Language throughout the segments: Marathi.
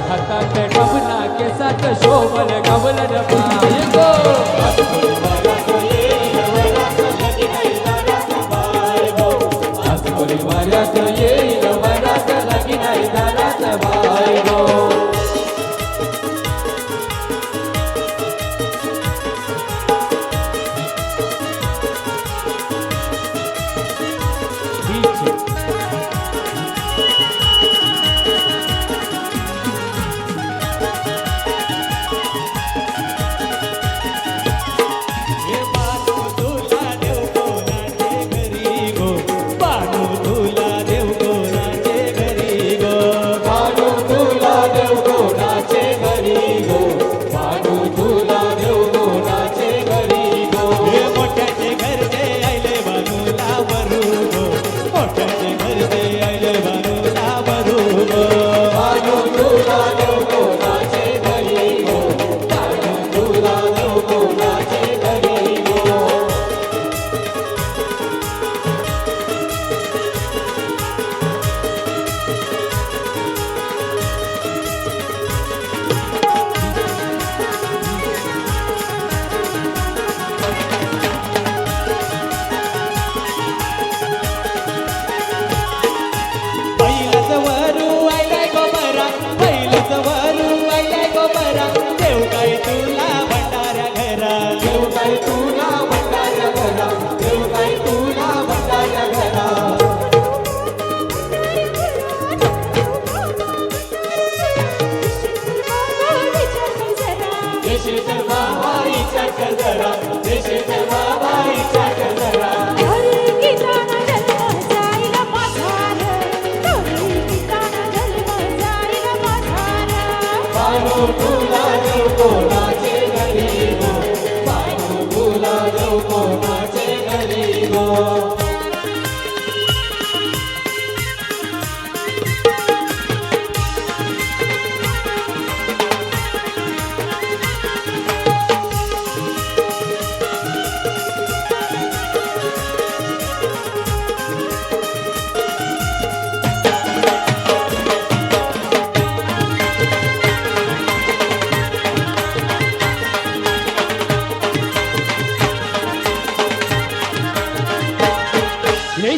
हातात गमला केसात शोभल गवलन बायको आजकोली वाऱ्यात येईल वरात लगी नाही दारात बायको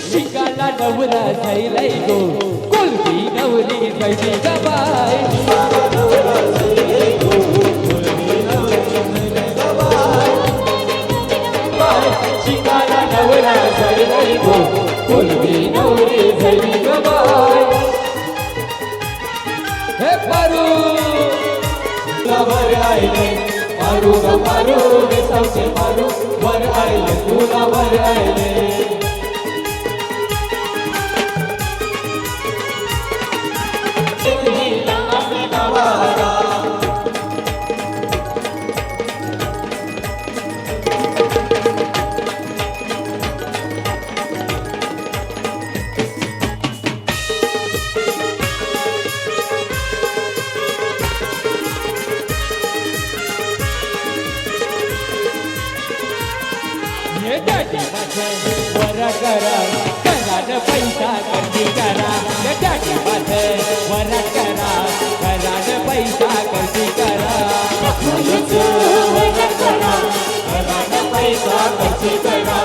शिकाला नवरा जायलाय गो कुलबी नवरी जायची गबाय शिकाला नवरा जायलाय गो कुलबी नवरी जायची गबाय हे पारू वर आयले पारू ग पारू रे सावचे पारू वर आयले तुला वर आयले वरा करा करान पैसा करती करा टाटी बात वरा करा करान पैसा करती करा वरा करा करान पैसा करती करा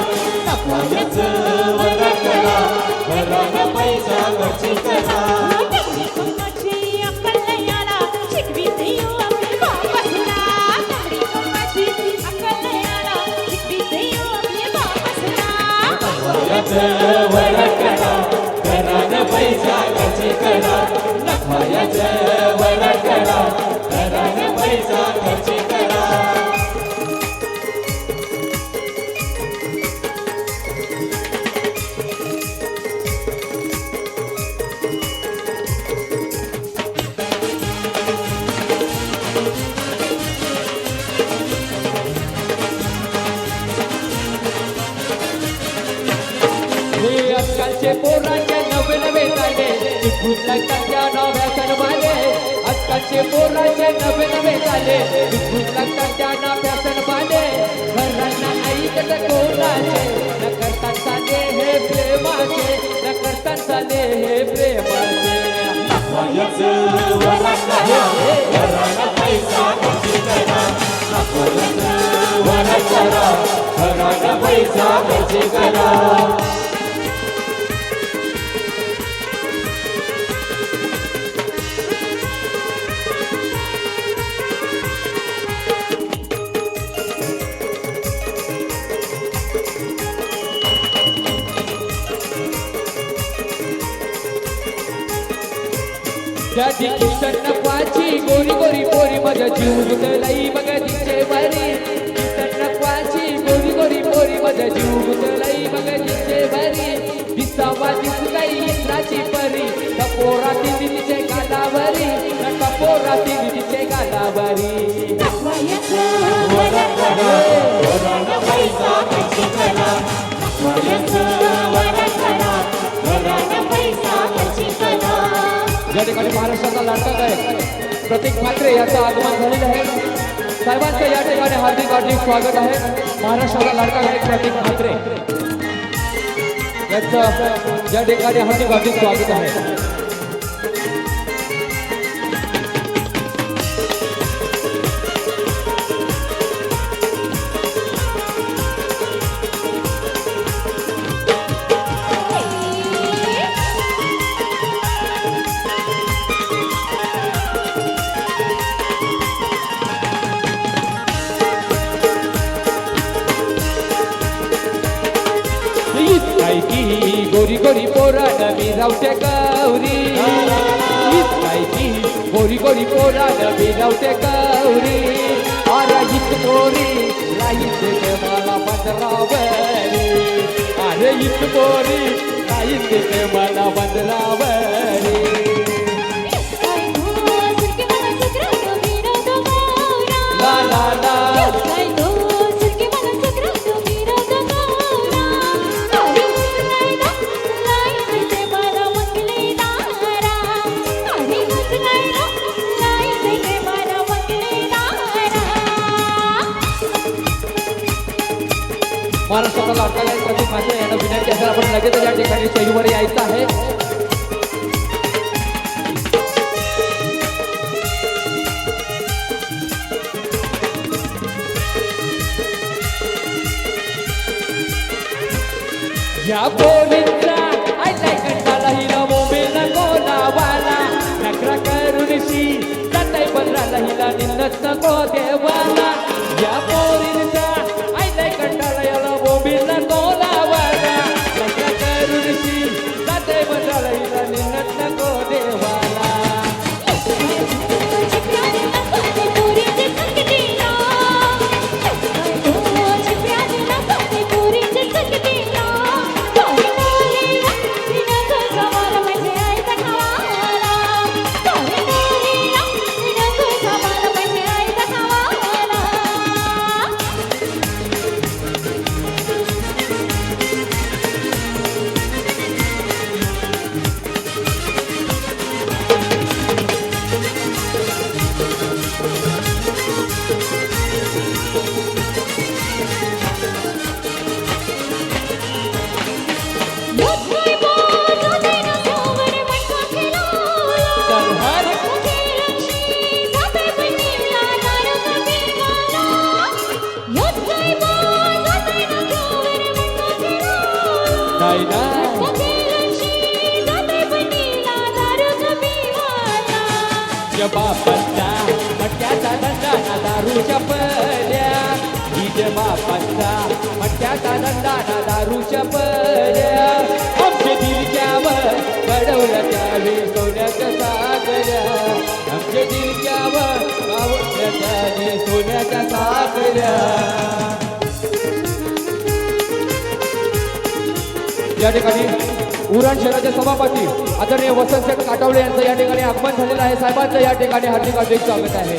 वरा करा करान पैसा करती करा वरा करा करान पैसा खर्ची करा नखवायाचं वरा करा करान पैसा खर्ची करा आजकालचे पोरांचे नवे नवे कायदे निघून लागतात त्या नव्या सणवाले आजकालचे पोरांचे नवे नवे कायदे निघून लागतात त्या नव्या सणवाले घरांना ऐकत कोणाचे न करतात साधे हे हे प्रेमाचे न करता चाले हे प्रेमाचे पैसा खर्च करा त्याची किसन नकवाची गोरी गोरी पोरी माझ्या जीव गुंतलाई बघ तिचे बरी किसन नकवाची गोरी गोरी पोरी माझ्या जीव गुंतलाई बघ तिचे बरी दिसावा दिसलाई इंद्राची परी टपोरा तिचे गालावरी टपोरा तिचे गालावरी या ठिकाणी महाराष्ट्राचा लाडका गायक प्रतीक म्हात्रे यांचं आगमन झालेलं आहे साहेबांचं या ठिकाणी हार्दिक हार्दिक स्वागत आहे महाराष्ट्राचा लाडका गायक प्रतीक म्हात्रे यांचं या ठिकाणी हार्दिक हार्दिक स्वागत आहे गोरी गोरी पोरा नवी रावते गौरी गोरी गोरी पोरा नवी रावते गौरी अरे इत गोरी लाईत मला बंदरावरी अरे इत गोरी लाईत मला बंदरावरी ला ला ला महाराष्ट्राचा लाडका गायक प्रतीक म्हात्रे यांना विनंती असेल आपण लगेच या ठिकाणी स्टेजवर यायचं आहे या पोरींचा आयलाय कंटाळा हिला मोबाईल नको लावाला नखरा करूनशी जाताय पंधराला हिला निंदत नको देवाला या पोरींचा आयलाय कंटाळा याला मोबाईल नको लावाला नखरा करूनशी जाताय पंधराला हिला निंदत नको देवाला बापांचा मट्याचा दंडाना दारूच्या पल्या हिजे बापांचा मट्याचा दंडाना दारूच्या पल्या आमच्या दिलक्यावर घडवलं त्यावे सोन्याच्या सागऱ्या आमच्या दिलक्यावर गावल्या त्याने सोन्याच्या सागऱ्या या ठिकाणी उरण शहराचे सभापती आदरणीय वसंत काटवले यांचं या ठिकाणी आगमन झालेलं आहे साहेबांचं या ठिकाणी हार्दिक हार्दिक स्वागत आहे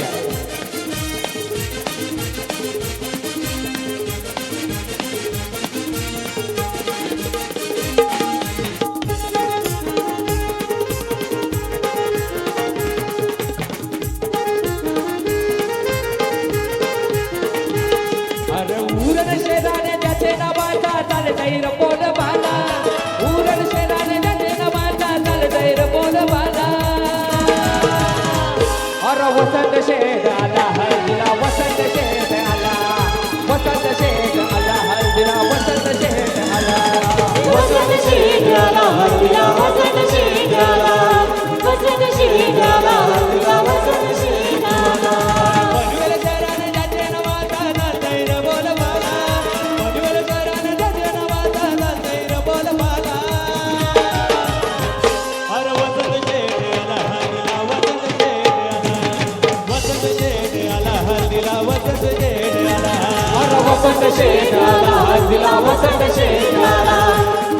अरे उरण शहराने ज्याचे नावाचा चालतंय रपोड बाला वसंत शेठ आला हळदीला वसंत शेठ आला वसंत शेठ आला हळदीला वसंत शेठ आला वसंत शेगाला हळदीला वसंत शेगाला वसंत शेगाला हळदीला वसंत शेगाला पनवेल शहराने ज्याचे नावाचा नाचैर बोल मला पनवेल शहराने ज्याचे नावाचा नाचैर बोल मला अरे वसंत शेठ आला हळदीला वसंत शेठ आला वसंत शेठ आला हळदीला वसंत शेठ आला अरे वसंत शेठ आला हळदीला वसंत शेठ आला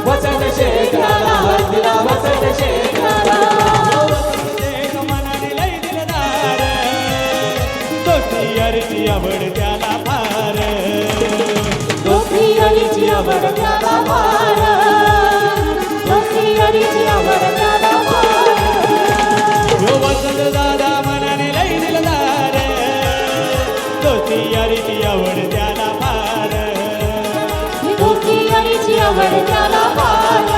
वसंत शेठ आला हळदीला वसंत शेठ आला वसंत शेठ मनाने लई दिलदार दोस्ती यारीची आवड त्याला फार दोस्ती यारीची आवड त्याला फार दोस्ती यारीची आवड त्याला फार यो वसंत दादा मनाने लई दिलदार दोस्ती यारीची आवड त्याला फार दोस्ती यारीची आवड त्याला फार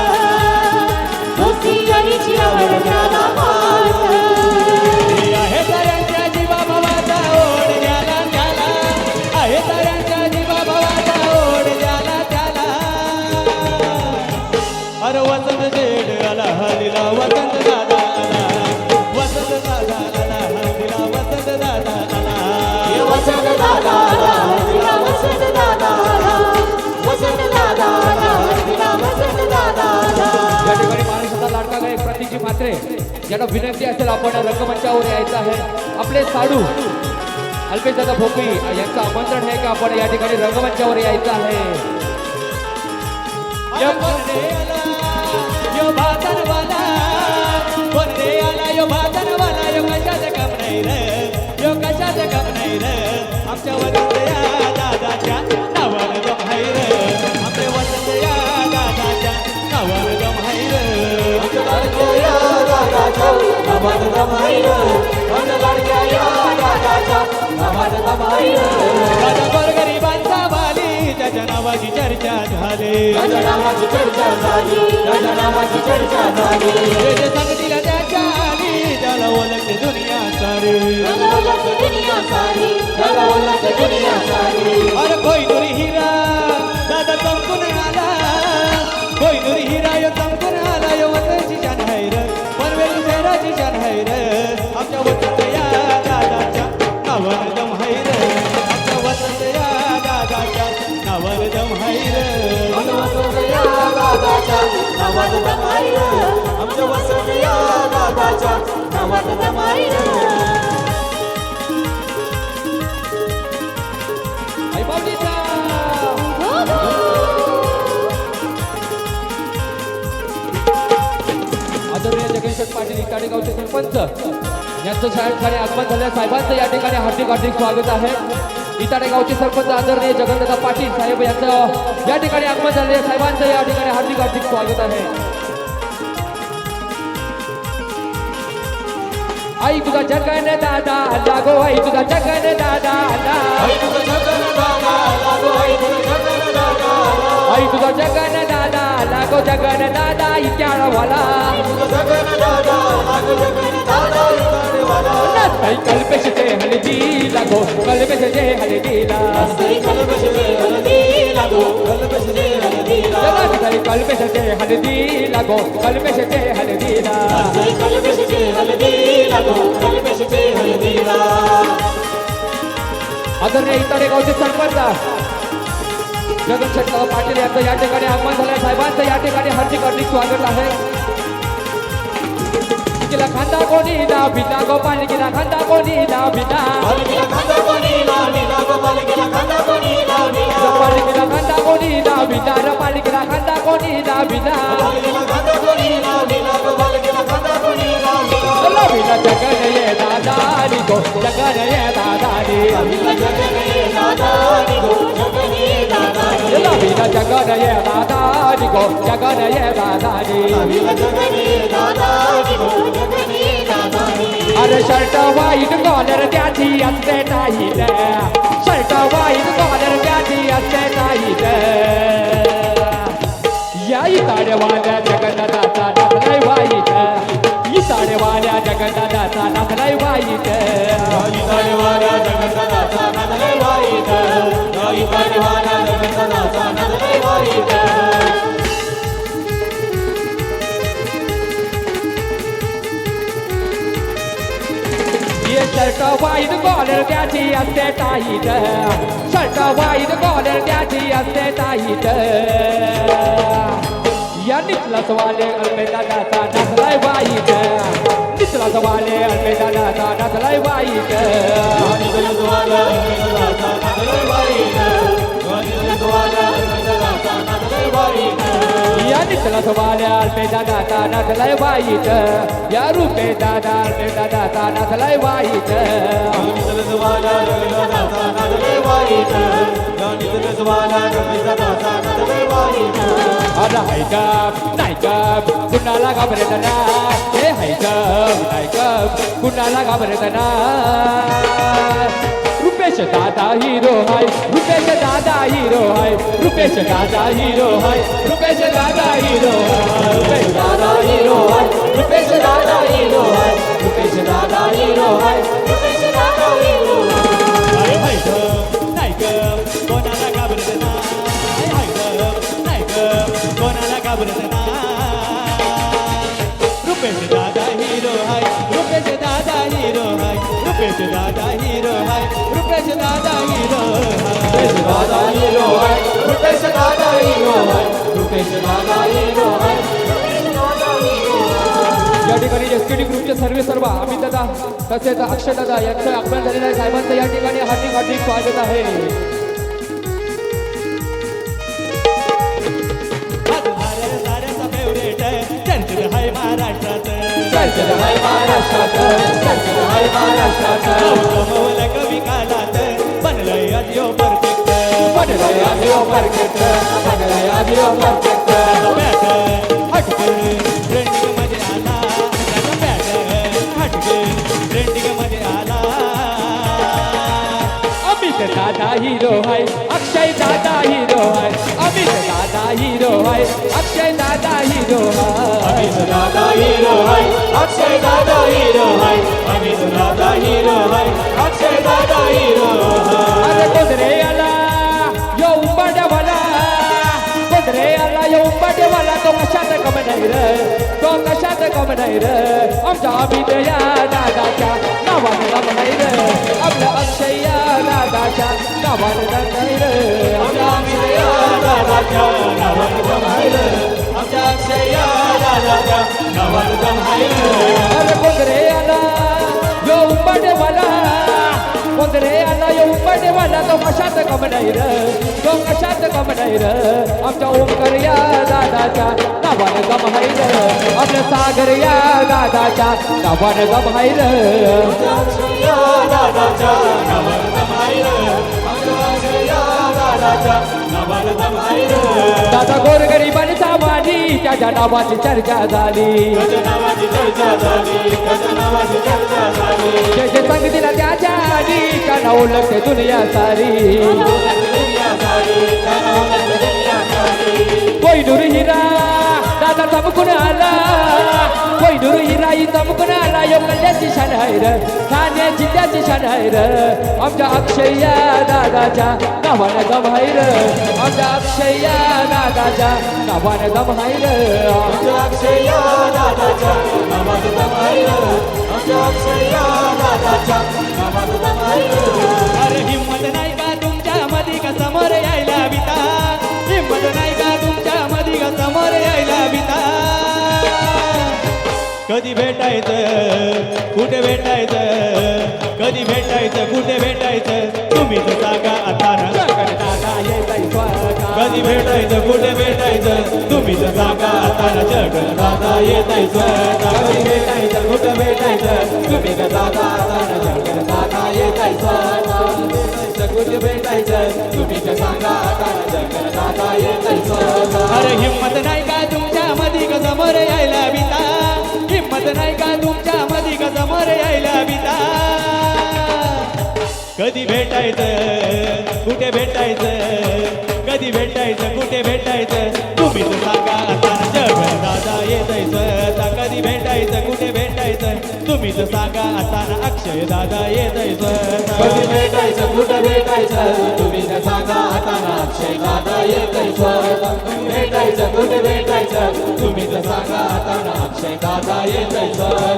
दोस्ती यारीची आवड त्याला फार आहे ताऱ्यांच्या जीवा भावाचा ओढ द्याला त्याला आहे ताऱ्यांच्या जीवा भावाचा ओढ द्याला त्याला अरे वसंत शेठ आला हळदीला वसंत दादा आला वसंत दादा आला हळदीला वसंत दादा आला वसंत दादा आला हळदीला वसंत दादा आला वसंत दादा आला हळदीला वसंत दादा आला या ठिकाणी महाराष्ट्राचा लाडका गायक प्रतीची मात्रे यांना विनंती असेल आपण रंगमंचावर यायचं आहे आपले साडू अल्पेश दादा भोपी यांचं आमंत्रण आहे की आपण या ठिकाणी रंगमंचावर यायचं आहे यो बर्डे आला यो भातनवाला बर्डे आला यो भातनवाला यो कशाचं काम नाही रे यो कशाचं काम नाही रे आमच्या वसंत या दादाच्या नावानं दम हाय रे आपले वसंत या दादाच्या नावानं दम हाय रे आमच्या लाडक्या या दादाच्या नावानं दम आहे रे. आमच्या लाडक्या या दादाच्या नावानं दम आहे रे. दादा गोरगरिबांचा वाली त्याच्या नावाची चर्चा झाली त्याच्या नावाची चर्चा झाली त्याच्या नावाची चर्चा झाली जे सांगतील त्याच्या आली त्याला ओळखते दुनिया सारी त्याला ओळखते दुनिया सारी त्याला ओळखते दुनिया सारी अरे कोहिनूर हिरा दादा चमकून आला कोहिनूर हिरा यो चमकून आला यो वतनची जान है रे पनवेल शहराची जान है रे आमच्या वसंत या दादाच्या नावानं दम है रे आमच्या वसंत या दादाच्या नावानं दम है रे आमच्या वसंत या दादाच्या नावानं दम आहे रे. आमच्या वसंत या दादाच्या नावानं दम आहे रे. आई बाबजीचा आदरणीय जगेश पाटील इटाडेगावचे सरपंच यांचं शाळेकडे आगमन झाल्या साहेबांचं या ठिकाणी हार्दिक हार्दिक स्वागत आहे इटाडेगावचे सरपंच आदरणीय जगन्नाथ पाटील साहेब यांचं या ठिकाणी आगमन झाले साहेबांचं या ठिकाणी हार्दिक हार्दिक स्वागत आहे आई तुझा जगन दादा लागो आई तुझा जगन दादा आई तुझं जगन दादा लागो आई तुझं जगन दादा आई तुझा जगन दादा लागो जगन दादा इत्याळवाला तुझं जगन दादा लागो जगन दादा इतारेवाला नाचताई कल्पेश ते हळदी लागो कल्पेश ते हळदीला नाचताई कल्पेश ते हळदी लागो कल्पेश ते हळदीला नाचताई कल्पेश ते हळदी लागो कल्पेश ते हळदीला नाचताई कल्पेश ते हळदी लागो कल्पेश ते हळदीला आदरणीय इटाडेगावचे सरपंच जगन पाटील यांचं या ठिकाणी आगमन झालं साहेबांचं या ठिकाणी हार्दिक हार्दिक स्वागत आहे पालिकेला खांदा कोणी लाभिला गो पालिकेला खांदा कोणी लाभिला पालिकेला खांदा कोणी लाविला गो पालिकेला खांदा कोणी लाविला पालिकेला खांदा कोणी लाभिला र पालिकेला खांदा कोणी लाभिला पालिकेला खांदा कोणी लाविला गो पालिकेला खांदा कोणी लाविला लाभिला जगन ये दादानी गो जगन ये दादानी लाविला जगन ये दादानी गो जगन ये दादानी लाभिला जगन ये दादानी गो जगन ये दादानी लाविला जगन ये दादानी गो जगन ये दादानी अरे शर्ट वाईट कॉलर त्याची असते टाईट शर्ट वाईट कॉलर त्याची असते टाईट या इताडेवाल्या जगन्नाथाचा नाचलाय वाईट इताडेवाल्या जगन्नाथाचा नाचलाय वाईट शर्ट वाईट कॉलर त्याची असते टाईट शर्ट वाईट कॉलर त्याची असते टाईट या निचलाच वाले अल्पेदादाचा नाचलाय वाईट निचलाच वाले अल्पेदादाचा नाचलाय वाईट या निचलाच वाले अल्पेदादाचा नाचलाय वाईट या रुपे दादा अल्पेदादाचा नाचलाय वाईट अरे हाय कप कुणाला घाबरत ना हे हाय कप कुणाला घाबरत ना रुपेश दादा हिरो हाय रुपेश दादा हिरो हाय रुपेश दादा हिरो हाय रुपेश दादा हिरो हाय रुपेश दादा हिरो हाय रुपेश दादा हिरो हाय रुपेश दादा हिरो हाय रुपेश दादा हिरो अरे हाय ग कोणाला घाबरत ना हाय ग कोणाला घाबरत ना रुपेश दादा हिरो हाय रुपेश दादा हिरो हाय रुपेश दादा हिरो हाय रुपेश दादा हिरो रुपेश दादा हिरो हाय रुपेश दादा हिरो हाय रुपेश दादा हिरो हाय या ठिकाणी एसकेडी ग्रुपचे सर्व अमित दादा तसेच अक्षय दादा यांचं आगमन झालेलं आहे साहेबांचं या ठिकाणी हार्दिक स्वागत आहे साऱ्याचा फेवरेट चर्चेत हाय महाराष्ट्रात चर्चेत हाय महाराष्ट्रात कमवलं कवी कालात बनलंय आजिओ परफेक्ट बनलंय आजिओ परफेक्ट बनलंय आजिओ परफेक्ट हटके ट्रेंडिंग मध्ये आला त्याचा पॅटर्न हटके ट्रेंडिंग मध्ये आला अमित दादा हिरो हाय अक्षय दादा हिरो हाय अमित दादा हिरो हाय अक्षय दादा हिरो हाय अमित दादा हिरो हाय अक्षय दादा हिरो हाय अमित दादा हिरो हाय अक्षय दादा हिरो अरे कोदरे आला यो उंबाड्यावाला कोदरे आला यो उंबाड्यावाला तो कशात कम नाही रे तो कशात कम नाही रे आमच्या अमित या दादाच्या नावानं कम नाही रे आपल्या अक्षय या दादाच्या नावानं कम नाही रे आमच्या अमित या दादाच्या नावानं कम आहे रे आमच्या अक्षय या दादाच्या नावानं कम आहे रे अरे कोदरे आला यो उंबाड्यावाला कोदरे आला यो उंबाड्यावाला तो कशात कम नाही रे तो कशात कम नाही रे आमच्या ओमकर या दादाच्या नावानं कम आहे रे आपल्या सागर या दादाच्या नावानं कम आहे रे आमच्या अक्षय या दादाच्या नावानं कम आहे रे आमच्या अक्षय या दादाच्या नावानं कम आहे रे दादा गोरगरिबांनी सामानी त्याच्या नावाची चर्चा झाली त्याच्या नावाची चर्चा झाली त्याच्या नावाची चर्चा झाली जे जे संग दिला त्याच्या आधी त्यांना ओळखते दुनिया सारी कोहिनूर हिरा दादा चमकून आला कोहिनूर हिरा ही चमकून आला यो कल्याची शान आहे रे ठाणे जिल्ह्याची शान आहे रे आमच्या अक्षय या दादाच्या नावानं गम आहे रे आमच्या अक्षय या दादाच्या नावानं गम आहे रे आमच्या अक्षय या दादाच्या नावानं गम आहे रे आमच्या अक्षय या दादाच्या नावानं गम आहे रे अरे हिम्मत नाही का तुमच्या मध्ये का समोर यायला बिता हिम्मत नाही का तुमच्या मध्ये का समोर यायला बिता कधी भेटायचं कुठे भेटायचं कधी भेटायचं कुठे भेटायचं तुम्ही तर सांगा आता ना दादा येताय स्वागत कधी भेटायचं कुठे भेटायचं तुम्ही तर सांगा आता ना जग दादा येतायचं कधी भेटायचं कुठं भेटायचं तुम्ही का दादा दादा दादा येतायचं कुठे भेटायचं तुम्ही का सांगा आता दादा येतायचं अरे हिम्मत नाही का तुमच्या मध्ये का समोर यायला बिता हिम्मत नाही का तुमच्या मध्ये का समोर यायला बिता कधी भेटायचं कुठे भेटायचं कधी भेटायचं कुठे भेटायचं तुम्ही तर सांगा आता ना जग दादा येतायचं कधी भेटायचं कुठे भेटायचं तुम्ही तर सांगा आता ना अक्षय दादा येतायचं कधी भेटायचं कुठं भेटायचं तुम्ही का सांगा आता अक्षय दादा येतायचं भेटायचं कुठे भेटायचं तुम्ही का सांगा आता अक्षय दादा येतायचं